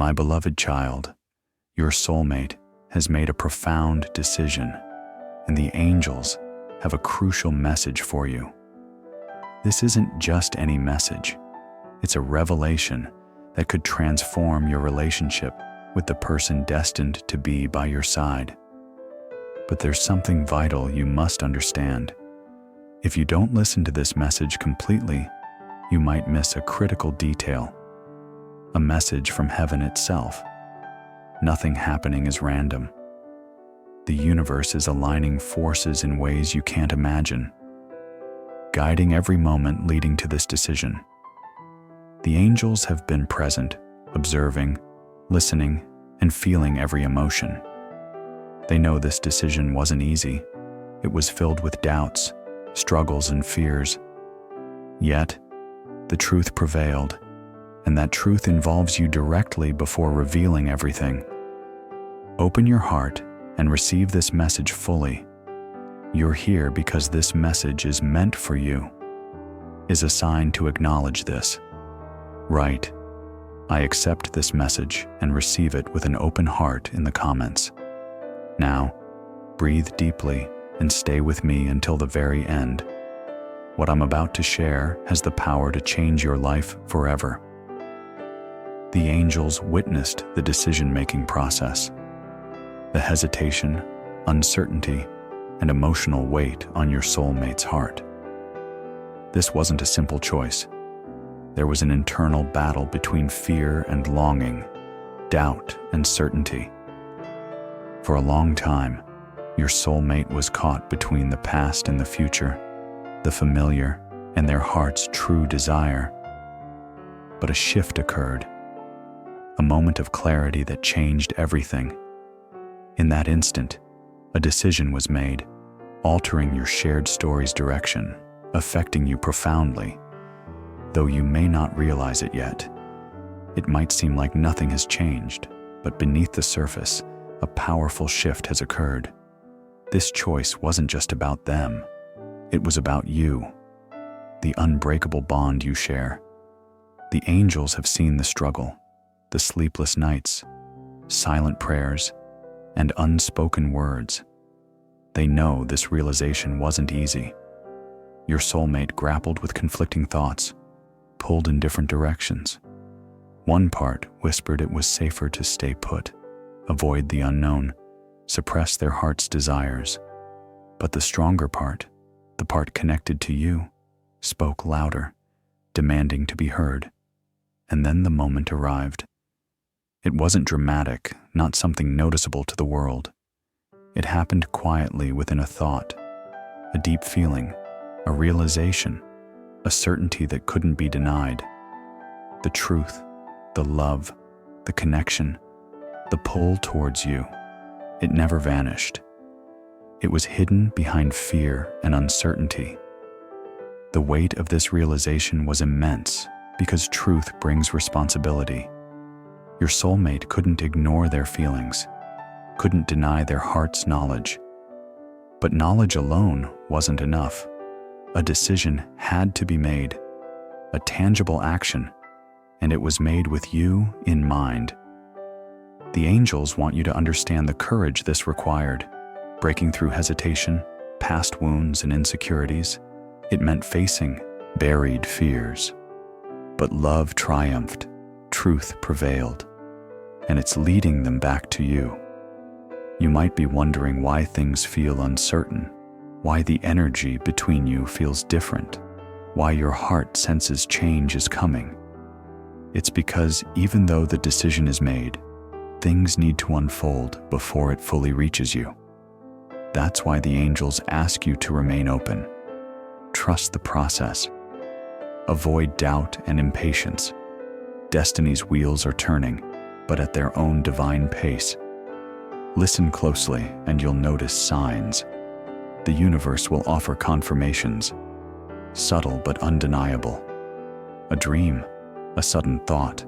My beloved child, your soulmate has made a profound decision, and the angels have a crucial message for you. This isn't just any message. It's a revelation that could transform your relationship with the person destined to be by your side. But there's something vital you must understand. If you don't listen to this message completely, you might miss a critical detail. A message from heaven itself. Nothing happening is random. The universe is aligning forces in ways you can't imagine, guiding every moment leading to this decision. The angels have been present, observing, listening, and feeling every emotion. They know this decision wasn't easy. It was filled with doubts, struggles, and fears. Yet, the truth prevailed, and that truth involves you directly before revealing everything. Open your heart and receive this message fully. You're here because this message is meant for you. Is a sign to acknowledge this. Right. I accept this message and receive it with an open heart in the comments. Now, breathe deeply and stay with me until the very end. What I'm about to share has the power to change your life forever. The angels witnessed the decision-making process, the hesitation, uncertainty, and emotional weight on your soulmate's heart. This wasn't a simple choice. There was an internal battle between fear and longing, doubt and certainty. For a long time, your soulmate was caught between the past and the future, the familiar and their heart's true desire. But a shift occurred, a moment of clarity that changed everything. In that instant, a decision was made, altering your shared story's direction, affecting you profoundly. Though you may not realize it yet, it might seem like nothing has changed, but beneath the surface, a powerful shift has occurred. This choice wasn't just about them. It was about you, the unbreakable bond you share. The angels have seen the struggle, the sleepless nights, silent prayers, and unspoken words. They know this realization wasn't easy. Your soulmate grappled with conflicting thoughts, pulled in different directions. One part whispered it was safer to stay put, avoid the unknown, suppress their heart's desires. But the stronger part, the part connected to you, spoke louder, demanding to be heard. And then the moment arrived. It wasn't dramatic, not something noticeable to the world. It happened quietly within a thought, a deep feeling, a realization, a certainty that couldn't be denied. The truth, the love, the connection, the pull towards you, it never vanished. It was hidden behind fear and uncertainty. The weight of this realization was immense because truth brings responsibility. Your soulmate couldn't ignore their feelings, couldn't deny their heart's knowledge. But knowledge alone wasn't enough. A decision had to be made, a tangible action, and it was made with you in mind. The angels want you to understand the courage this required. Breaking through hesitation, past wounds and insecurities, it meant facing buried fears. But love triumphed, truth prevailed, and it's leading them back to you. You might be wondering why things feel uncertain, why the energy between you feels different, why your heart senses change is coming. It's because even though the decision is made, things need to unfold before it fully reaches you. That's why the angels ask you to remain open. Trust the process. Avoid doubt and impatience. Destiny's wheels are turning, but at their own divine pace. Listen closely and you'll notice signs. The universe will offer confirmations, subtle but undeniable. A dream, a sudden thought,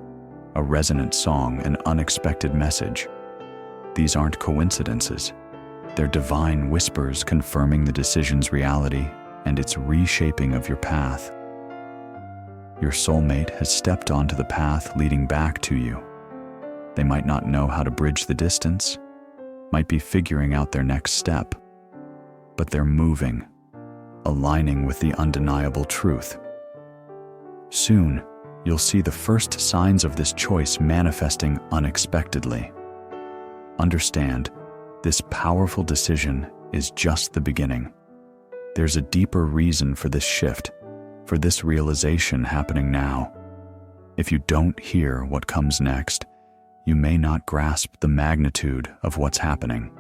a resonant song, an unexpected message. These aren't coincidences. They're divine whispers confirming the decision's reality and its reshaping of your path. Your soulmate has stepped onto the path leading back to you. They might not know how to bridge the distance, might be figuring out their next step, but they're moving, aligning with the undeniable truth. Soon, you'll see the first signs of this choice manifesting unexpectedly. Understand, this powerful decision is just the beginning. There's a deeper reason for this shift, for this realization happening now. If you don't hear what comes next, you may not grasp the magnitude of what's happening.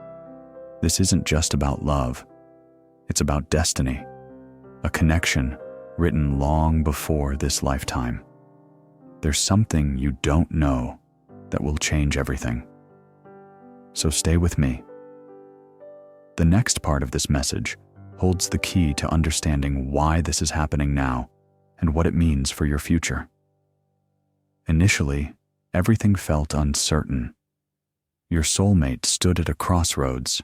This isn't just about love. It's about destiny, a connection written long before this lifetime. There's something you don't know that will change everything. So stay with me. The next part of this message holds the key to understanding why this is happening now and what it means for your future. Initially, everything felt uncertain. Your soulmate stood at a crossroads,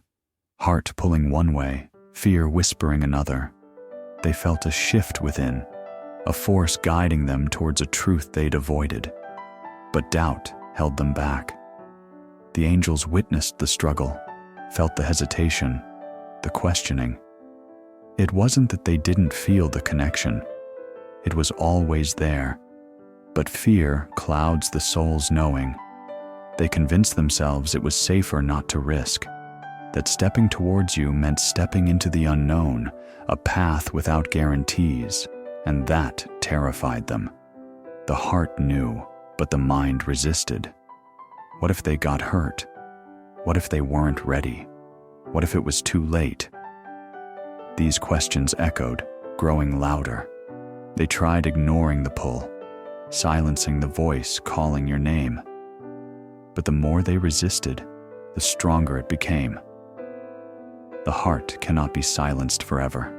heart pulling one way, fear whispering another. They felt a shift within, a force guiding them towards a truth they'd avoided. But doubt held them back. The angels witnessed the struggle, felt the hesitation, the questioning. It wasn't that they didn't feel the connection. It was always there. But fear clouds the soul's knowing. They convinced themselves it was safer not to risk, that stepping towards you meant stepping into the unknown, a path without guarantees, and that terrified them. The heart knew, but the mind resisted. What if they got hurt? What if they weren't ready? What if it was too late? These questions echoed, growing louder. They tried ignoring the pull, silencing the voice calling your name. But the more they resisted, the stronger it became. The heart cannot be silenced forever.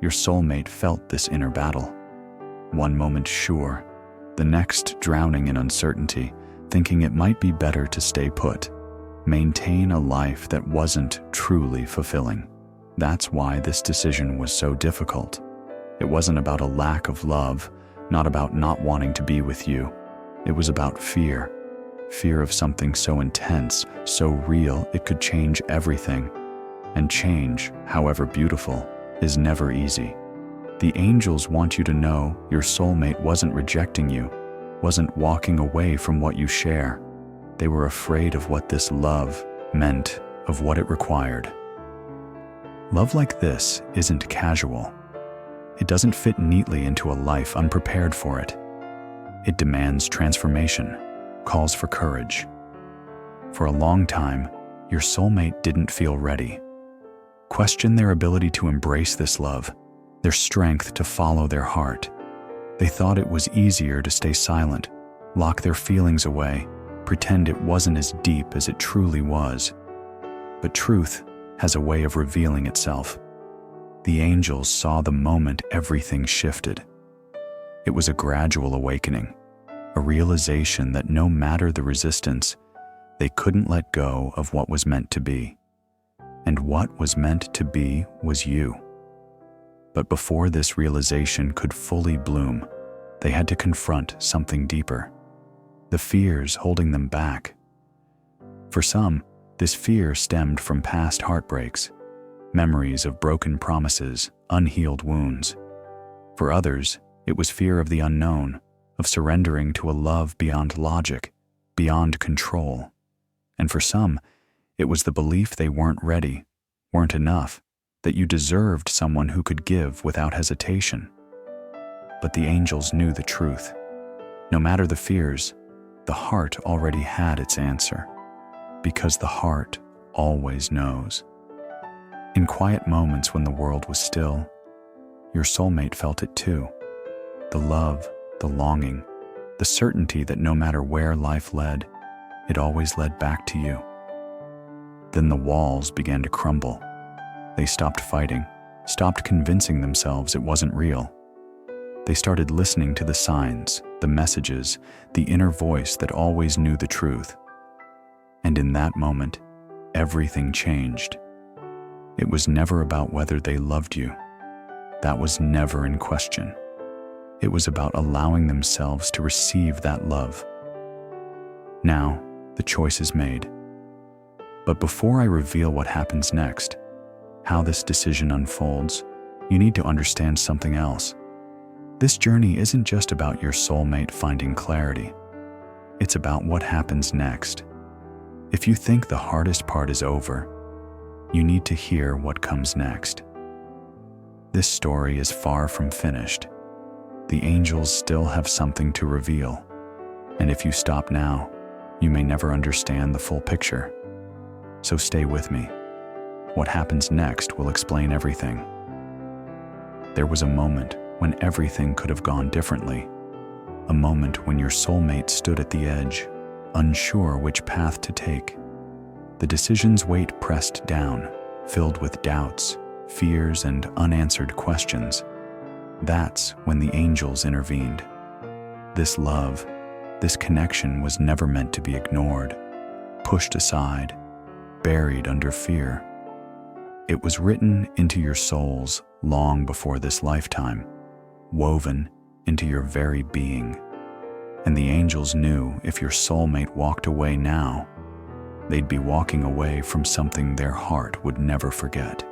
Your soulmate felt this inner battle. One moment sure, the next drowning in uncertainty, thinking it might be better to stay put, maintain a life that wasn't truly fulfilling. That's why this decision was so difficult. It wasn't about a lack of love, not about not wanting to be with you. It was about fear. Fear of something so intense, so real, it could change everything. And change, however beautiful, is never easy. The angels want you to know your soulmate wasn't rejecting you, wasn't walking away from what you share. They were afraid of what this love meant, of what it required. Love like this isn't casual. It doesn't fit neatly into a life unprepared for it. It demands transformation, calls for courage. For a long time, your soulmate didn't feel ready. Question their ability to embrace this love, their strength to follow their heart. They thought it was easier to stay silent, lock their feelings away, pretend it wasn't as deep as it truly was. But truth has a way of revealing itself. The angels saw the moment everything shifted. It was a gradual awakening, a realization that no matter the resistance, they couldn't let go of what was meant to be. And what was meant to be was you. But before this realization could fully bloom, they had to confront something deeper, the fears holding them back. For some, this fear stemmed from past heartbreaks, memories of broken promises, unhealed wounds. For others, it was fear of the unknown, of surrendering to a love beyond logic, beyond control. And for some, it was the belief they weren't ready, weren't enough, that you deserved someone who could give without hesitation. But the angels knew the truth. No matter the fears, the heart already had its answer, because the heart always knows. In quiet moments when the world was still, your soulmate felt it too. The love, the longing, the certainty that no matter where life led, it always led back to you. Then the walls began to crumble. They stopped fighting, stopped convincing themselves it wasn't real. They started listening to the signs, the messages, the inner voice that always knew the truth. And in that moment, everything changed. It was never about whether they loved you. That was never in question. It was about allowing themselves to receive that love. Now, the choice is made. But before I reveal what happens next, how this decision unfolds, you need to understand something else. This journey isn't just about your soulmate finding clarity. It's about what happens next. If you think the hardest part is over, you need to hear what comes next. This story is far from finished. The angels still have something to reveal. And if you stop now, you may never understand the full picture. So stay with me. What happens next will explain everything. There was a moment when everything could have gone differently. A moment when your soulmate stood at the edge, unsure which path to take. The decision's weight pressed down, filled with doubts, fears, and unanswered questions. That's when the angels intervened. This love, this connection was never meant to be ignored, pushed aside, buried under fear. It was written into your souls long before this lifetime, woven into your very being. And the angels knew if your soulmate walked away now, they'd be walking away from something their heart would never forget.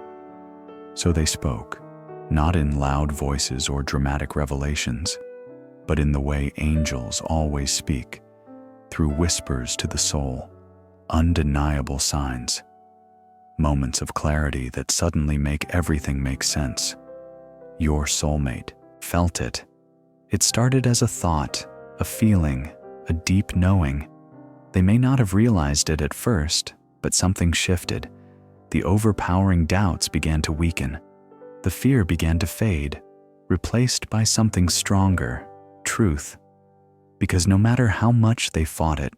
So they spoke, not in loud voices or dramatic revelations, but in the way angels always speak, through whispers to the soul, undeniable signs, moments of clarity that suddenly make everything make sense. Your soulmate felt it. It started as a thought, a feeling, a deep knowing. They may not have realized it at first, but something shifted. The overpowering doubts began to weaken. The fear began to fade, replaced by something stronger, truth. Because no matter how much they fought it,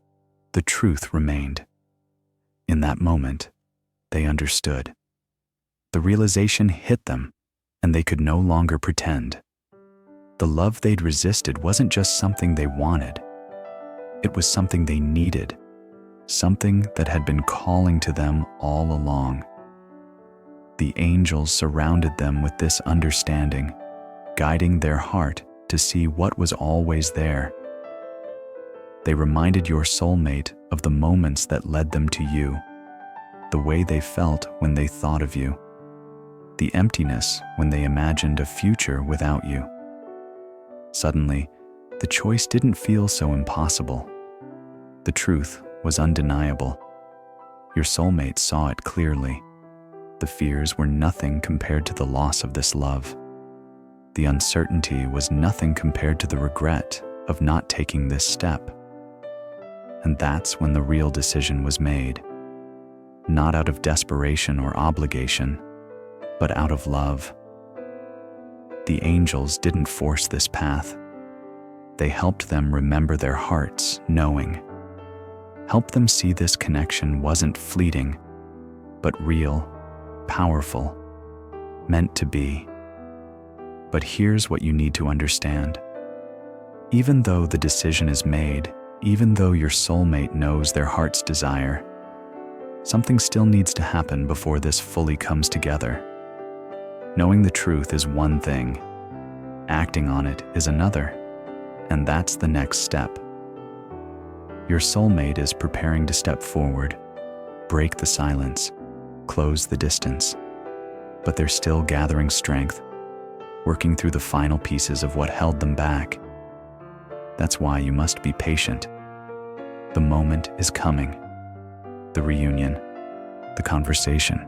the truth remained. In that moment, they understood. The realization hit them, and they could no longer pretend. The love they'd resisted wasn't just something they wanted. It was something they needed, something that had been calling to them all along. The angels surrounded them with this understanding, guiding their heart to see what was always there. They reminded your soulmate of the moments that led them to you, the way they felt when they thought of you, the emptiness when they imagined a future without you. Suddenly, the choice didn't feel so impossible. The truth was undeniable. Your soulmate saw it clearly. The fears were nothing compared to the loss of this love. The uncertainty was nothing compared to the regret of not taking this step. And that's when the real decision was made. Not out of desperation or obligation, but out of love. The angels didn't force this path. They helped them remember their hearts, knowing. Helped them see this connection wasn't fleeting, but real, powerful, meant to be. But here's what you need to understand. Even though the decision is made, even though your soulmate knows their heart's desire, something still needs to happen before this fully comes together. Knowing the truth is one thing, acting on it is another, and that's the next step. Your soulmate is preparing to step forward, break the silence, close the distance, but they're still gathering strength, working through the final pieces of what held them back. That's why you must be patient. The moment is coming. The reunion, the conversation,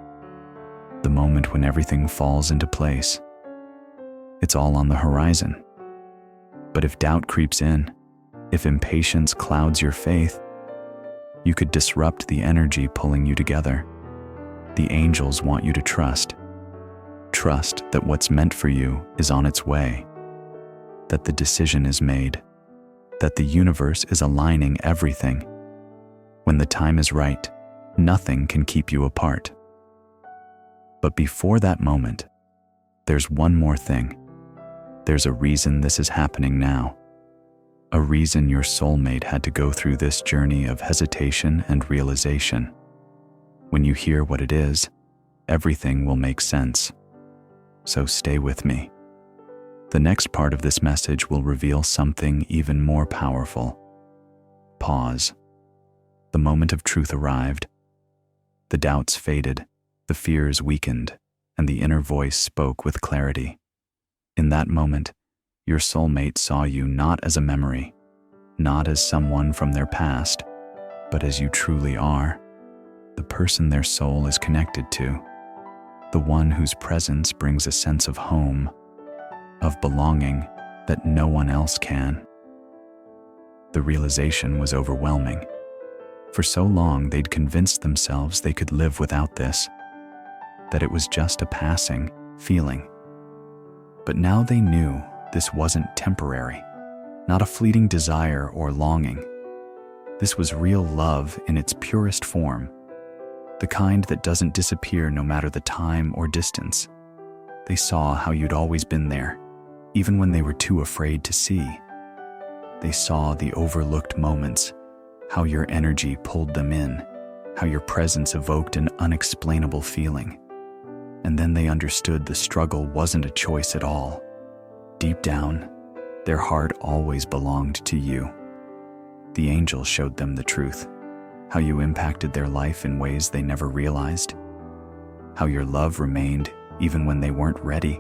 the moment when everything falls into place. It's all on the horizon. But if doubt creeps in, if impatience clouds your faith, you could disrupt the energy pulling you together. The angels want you to trust. Trust that what's meant for you is on its way, that the decision is made, that the universe is aligning everything. When the time is right, nothing can keep you apart. But before that moment, there's one more thing. There's a reason this is happening now. A reason your soulmate had to go through this journey of hesitation and realization. When you hear what it is, everything will make sense. So stay with me. The next part of this message will reveal something even more powerful. Pause. The moment of truth arrived. The doubts faded, the fears weakened, and the inner voice spoke with clarity. In that moment, your soulmate saw you not as a memory, not as someone from their past, but as you truly are, the person their soul is connected to, the one whose presence brings a sense of home, of belonging that no one else can. The realization was overwhelming. For so long, they'd convinced themselves they could live without this, that it was just a passing feeling. But now they knew this wasn't temporary, not a fleeting desire or longing. This was real love in its purest form, the kind that doesn't disappear no matter the time or distance. They saw how you'd always been there, even when they were too afraid to see. They saw the overlooked moments, how your energy pulled them in, how your presence evoked an unexplainable feeling. And then they understood the struggle wasn't a choice at all. Deep down, their heart always belonged to you. The angel showed them the truth, how you impacted their life in ways they never realized, how your love remained even when they weren't ready.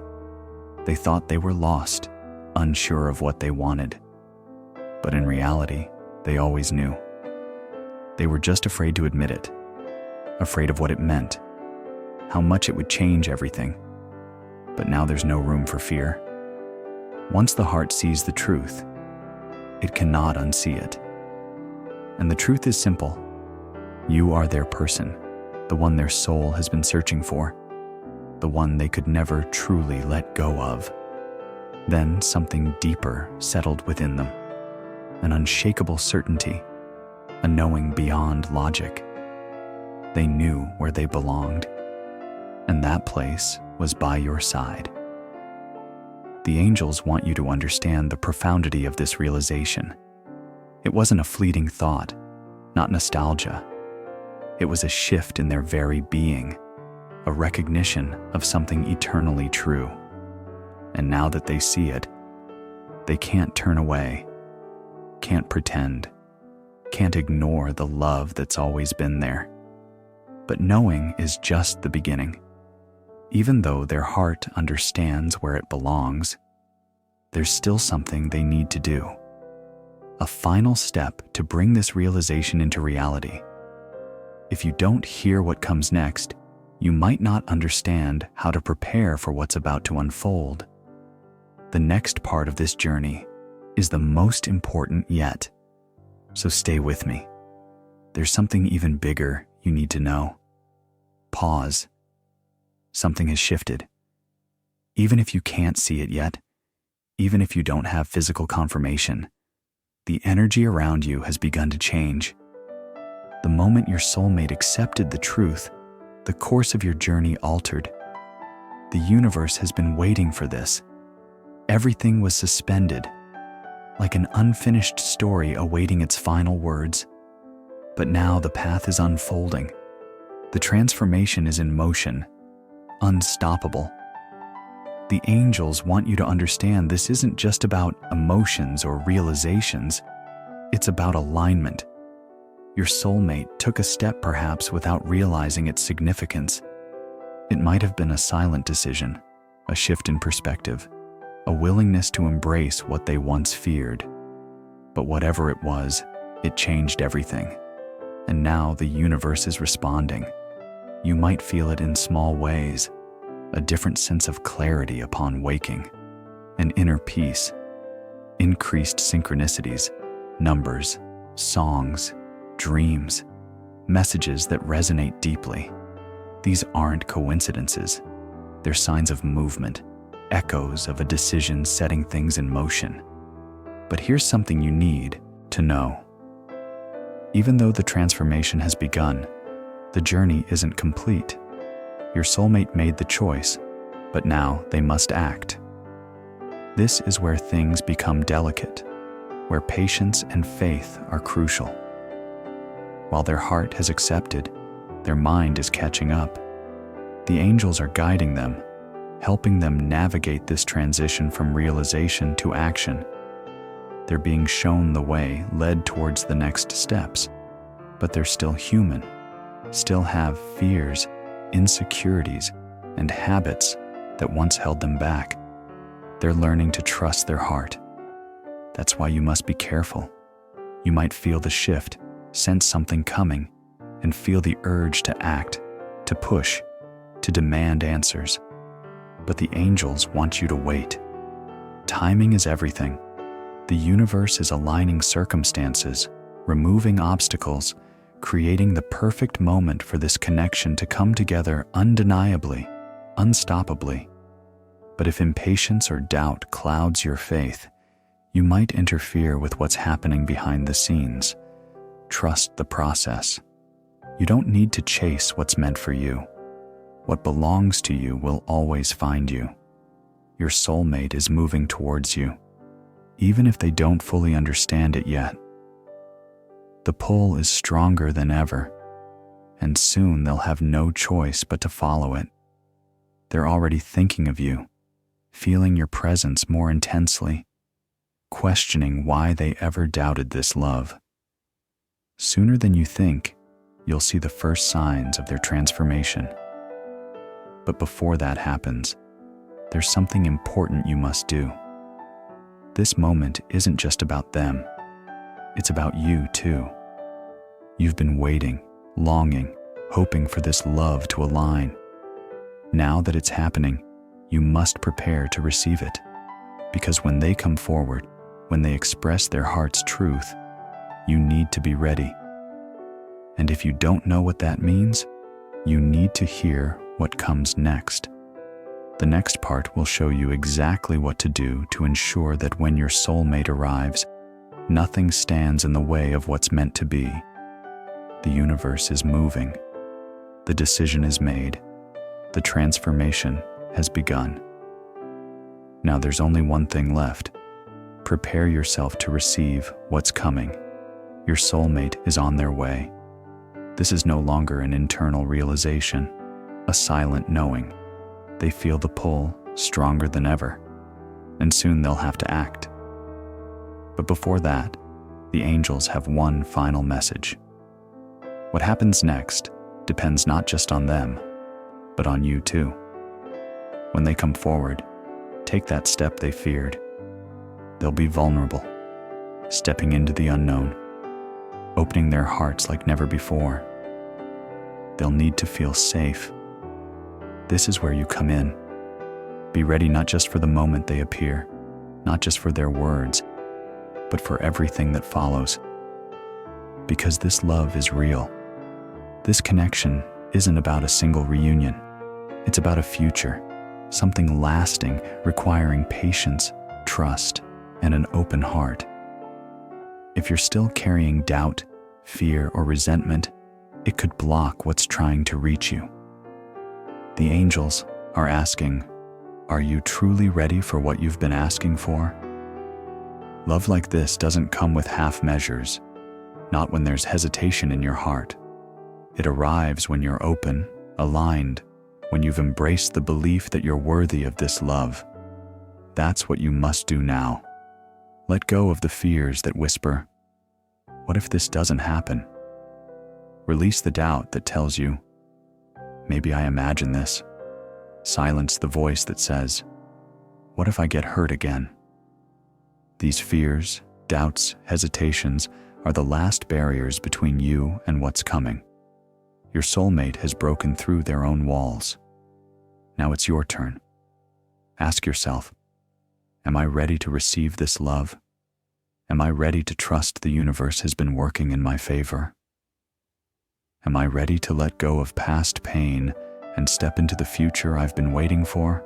They thought they were lost, unsure of what they wanted. But in reality, they always knew. They were just afraid to admit it, afraid of what it meant, how much it would change everything. But now there's no room for fear. Once the heart sees the truth, it cannot unsee it. And the truth is simple. You are their person, the one their soul has been searching for, the one they could never truly let go of. Then something deeper settled within them, an unshakable certainty, a knowing beyond logic. They knew where they belonged, and that place was by your side. The angels want you to understand the profundity of this realization. It wasn't a fleeting thought, not nostalgia. It was a shift in their very being, a recognition of something eternally true. And now that they see it, they can't turn away, can't pretend, can't ignore the love that's always been there. But knowing is just the beginning. Even though their heart understands where it belongs, there's still something they need to do. A final step to bring this realization into reality. If you don't hear what comes next, you might not understand how to prepare for what's about to unfold. The next part of this journey is the most important yet. So stay with me. There's something even bigger you need to know. Pause. Something has shifted. Even if you can't see it yet, even if you don't have physical confirmation, the energy around you has begun to change. The moment your soulmate accepted the truth, the course of your journey altered. The universe has been waiting for this. Everything was suspended, like an unfinished story awaiting its final words. But now the path is unfolding. The transformation is in motion, unstoppable. The angels want you to understand this isn't just about emotions or realizations. It's about alignment. Your soulmate took a step perhaps without realizing its significance. It might have been a silent decision, a shift in perspective, a willingness to embrace what they once feared. But whatever it was, it changed everything. And now the universe is responding. You might feel it in small ways, a different sense of clarity upon waking, an inner peace, increased synchronicities, numbers, songs, dreams, messages that resonate deeply. These aren't coincidences. They're signs of movement, echoes of a decision setting things in motion. But here's something you need to know. Even though the transformation has begun, the journey isn't complete. Your soulmate made the choice, but now they must act. This is where things become delicate, where patience and faith are crucial. While their heart has accepted, their mind is catching up. The angels are guiding them, helping them navigate this transition from realization to action. They're being shown the way led towards the next steps. but they're still human, still have fears, insecurities, and habits that once held them back. They're learning to trust their heart. That's why you must be careful. You might feel the shift, sense something coming, and feel the urge to act, to push, to demand answers. But the angels want you to wait. Timing is everything. The universe is aligning circumstances, removing obstacles, creating the perfect moment for this connection to come together undeniably, unstoppably. But if impatience or doubt clouds your faith, you might interfere with what's happening behind the scenes. Trust the process. You don't need to chase what's meant for you. What belongs to you will always find you. Your soulmate is moving towards you, even if they don't fully understand it yet. The pull is stronger than ever, and soon they'll have no choice but to follow it. They're already thinking of you, feeling your presence more intensely, questioning why they ever doubted this love. Sooner than you think, you'll see the first signs of their transformation. But before that happens, there's something important you must do. This moment isn't just about them. It's about you too. You've been waiting, longing, hoping for this love to align. Now that it's happening, you must prepare to receive it. Because when they come forward, when they express their heart's truth, you need to be ready. And if you don't know what that means, you need to hear what comes next. The next part will show you exactly what to do to ensure that when your soulmate arrives, nothing stands in the way of what's meant to be. The universe is moving. The decision is made. The transformation has begun. Now there's only one thing left. Prepare yourself to receive what's coming. Your soulmate is on their way. This is no longer an internal realization, a silent knowing. They feel the pull stronger than ever, and soon they'll have to act. But before that, the angels have one final message. What happens next depends not just on them, but on you too. When they come forward, take that step they feared. They'll be vulnerable, stepping into the unknown, opening their hearts like never before. They'll need to feel safe. This is where you come in. Be ready not just for the moment they appear, not just for their words, but for everything that follows. Because this love is real. This connection isn't about a single reunion. It's about a future, something lasting, requiring patience, trust, and an open heart. If you're still carrying doubt, fear, or resentment, it could block what's trying to reach you. The angels are asking, are you truly ready for what you've been asking for? Love like this doesn't come with half measures, not when there's hesitation in your heart. It arrives when you're open, aligned, when you've embraced the belief that you're worthy of this love. That's what you must do now. Let go of the fears that whisper, what if this doesn't happen? Release the doubt that tells you, maybe I imagine this. Silence the voice that says, what if I get hurt again? These fears, doubts, hesitations are the last barriers between you and what's coming. Your soulmate has broken through their own walls. Now it's your turn. Ask yourself, am I ready to receive this love? Am I ready to trust the universe has been working in my favor? Am I ready to let go of past pain and step into the future I've been waiting for?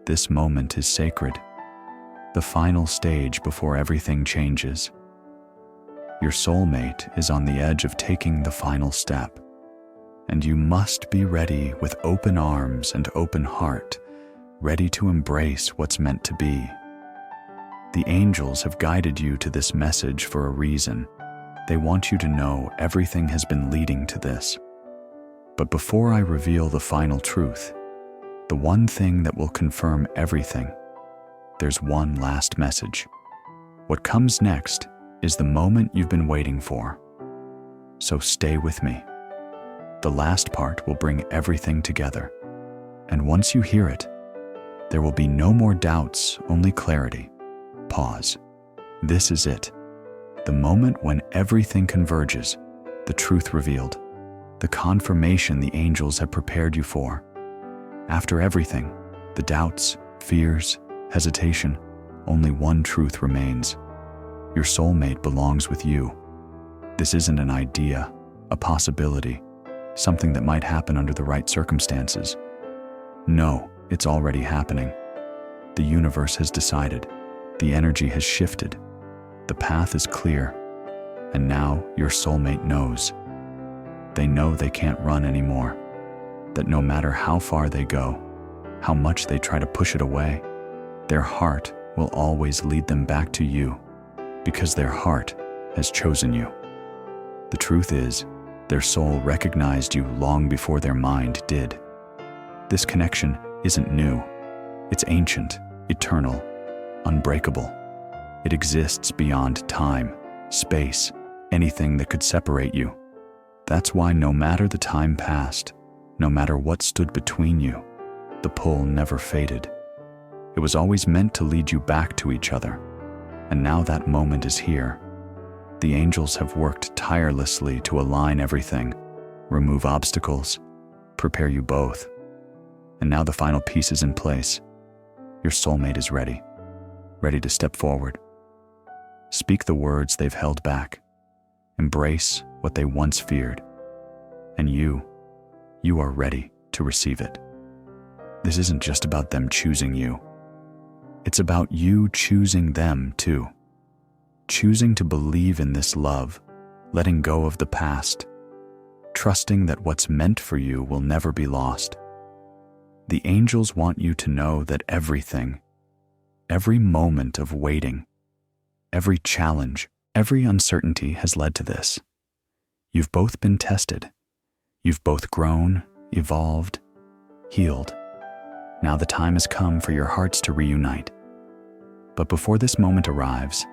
This moment is sacred, the final stage before everything changes. Your soulmate is on the edge of taking the final step, and you must be ready with open arms and open heart, ready to embrace what's meant to be. The angels have guided you to this message for a reason. They want you to know everything has been leading to this. But before I reveal the final truth, the one thing that will confirm everything, there's one last message. What comes next is the moment you've been waiting for. So stay with me. The last part will bring everything together. And once you hear it, there will be no more doubts, only clarity. Pause. This is it. The moment when everything converges, the truth revealed, the confirmation the angels have prepared you for. After everything, the doubts, fears, hesitation, only one truth remains. Your soulmate belongs with you. This isn't an idea, a possibility, something that might happen under the right circumstances. No, it's already happening. The universe has decided. The energy has shifted. The path is clear. And now your soulmate knows. They know they can't run anymore. That no matter how far they go, how much they try to push it away, their heart will always lead them back to you, because their heart has chosen you. The truth is, their soul recognized you long before their mind did. This connection isn't new. It's ancient, eternal, unbreakable. It exists beyond time, space, anything that could separate you. That's why no matter the time passed, no matter what stood between you, the pull never faded. It was always meant to lead you back to each other. And now that moment is here. The angels have worked tirelessly to align everything, remove obstacles, prepare you both. And now the final piece is in place. Your soulmate is ready to step forward. Speak the words they've held back. Embrace what they once feared. And you are ready to receive it. This isn't just about them choosing you. It's about you choosing them too. Choosing to believe in this love, letting go of the past, trusting that what's meant for you will never be lost. The angels want you to know that everything, every moment of waiting, every challenge, every uncertainty has led to this. You've both been tested. You've both grown, evolved, healed. Now the time has come for your hearts to reunite. But before this moment arrives,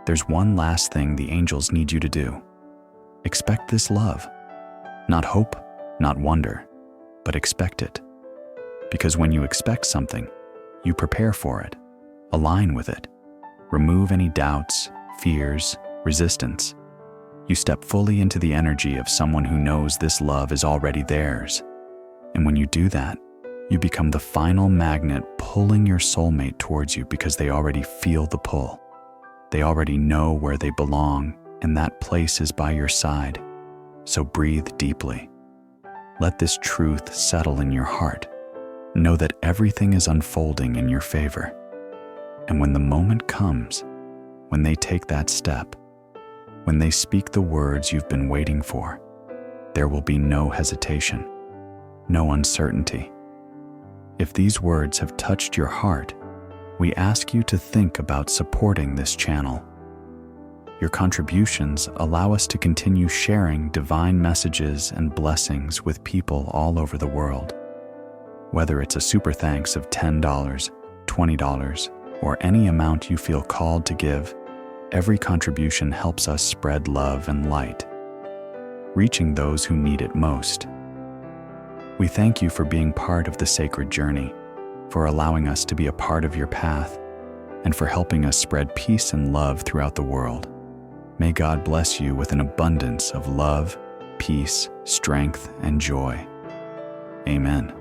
there's one last thing the angels need you to do. Expect this love. Not hope, not wonder, but expect it. Because when you expect something, you prepare for it, align with it, remove any doubts, fears, resistance. You step fully into the energy of someone who knows this love is already theirs. And when you do that, you become the final magnet pulling your soulmate towards you because they already feel the pull. They already know where they belong, and that place is by your side. So breathe deeply. Let this truth settle in your heart. Know that everything is unfolding in your favor. And when the moment comes, when they take that step, when they speak the words you've been waiting for, there will be no hesitation, no uncertainty. If these words have touched your heart, we ask you to think about supporting this channel. Your contributions allow us to continue sharing divine messages and blessings with people all over the world. Whether it's a super thanks of $10, $20, or any amount you feel called to give, every contribution helps us spread love and light, reaching those who need it most. We thank you for being part of the sacred journey, for allowing us to be a part of your path, and for helping us spread peace and love throughout the world. May God bless you with an abundance of love, peace, strength, and joy. Amen.